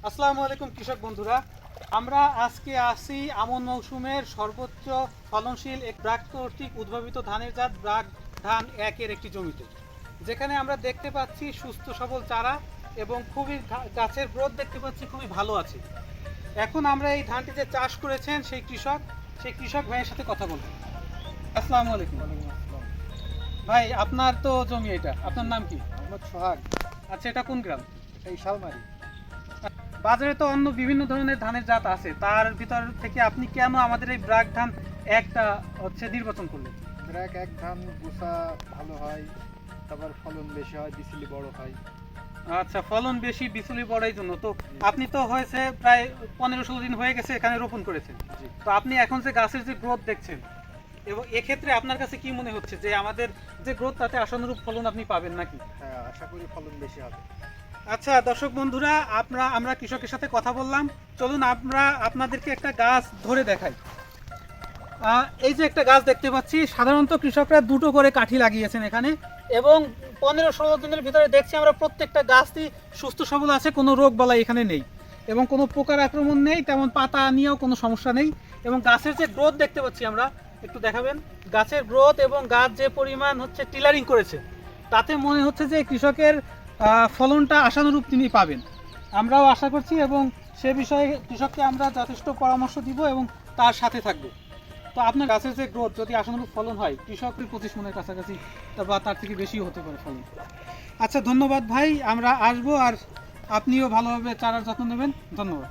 আসসালামু আলাইকুম কৃষক বন্ধুরা, আমরা আজকে আসি আমন মৌসুমের সর্বোচ্চ ফলনশীল এক ব্রাক কর্তৃক উদ্ভাবিত ধানের জাত ব্রাক ধান একের একটি জমিতে, যেখানে আমরা দেখতে পাচ্ছি সুস্থ সবল চারা এবং খুবই গাছের গ্রোথ দেখতে পাচ্ছি খুবই ভালো আছে। এখন আমরা এই ধানটি যে চাষ করেছেন সেই কৃষক ভাইয়ের সাথে কথা বলবো। আসসালামু আলাইকুম। ভাই, আপনার তো জমি, এটা আপনার নাম কি? মোহাম্মদ সোহাগ। আচ্ছা, এটা কোন গ্রাম? এই শালমারি। বাজারে তো অন্য বিভিন্ন ধরনের ধানের জাত আছে, তার ভিতর থেকে আপনি কেন আমাদের এই ব্রাক ধান একটা নির্বাচন করলেন? ব্র্যাক এক ধান গুছা ভালো হয়, তারপর ফলন বেশি হয়, বিচলি বড় হয়। আচ্ছা, ফলন বেশি, বিচুলি বড়, এই জন্য তো আপনি তো হয়েছে প্রায় 15-16 দিন হয়ে গেছে এখানে রোপণ করেছেন। জি। তো আপনি এখন যে গাছের যে গ্রোথ দেখছেন, এবং এক্ষেত্রে আপনার কাছে কি মনে হচ্ছে যে আমাদের যে গ্রোথ তাতে আশানুরূপ ফলন আপনি পাবেন নাকি? হ্যাঁ, আশা করি ফলন বেশি হবে। আচ্ছা দর্শক বন্ধুরা, আমরা কৃষকের সাথে কথা বললাম, চলুন আমরা আপনাদেরকে একটা গাছ ধরে দেখাই। এই যে একটা গাছ দেখতে পাচ্ছি, সাধারণত কৃষকরা দুটো করে কাঠি লাগিয়েছেন এখানে, এবং 15-16 দিনের ভিতরে দেখছি আমরা প্রত্যেকটা গাছই সুস্থ সবল আছে, কোনো রোগ বালাই এখানে নেই এবং কোনো পোকার আক্রমণ নেই, তেমন পাতা নিয়েও কোনো সমস্যা নেই। এবং গাছের যে গ্রোথ দেখতে পাচ্ছি, আমরা একটু দেখাবেন গাছের গ্রোথ এবং গাছ যে পরিমাণ টিলারিং করেছে, তাতে মনে হচ্ছে যে কৃষকের ফলনটা আশানুরূপ তিনি পাবেন। আমরাও আশা করছি এবং সে বিষয়ে কৃষককে আমরা যথেষ্ট পরামর্শ দিব এবং তার সাথে থাকবো। তো আপনার গাছের যে গ্রোথ যদি আশানুরূপ ফলন হয়, কৃষকের 25 মনের কাছাকাছি বা তার থেকে বেশিও হতে পারে ফলন। আচ্ছা, ধন্যবাদ ভাই, আমরা আসবো, আর আপনিও ভালোভাবে চারার যত্ন নেবেন। ধন্যবাদ।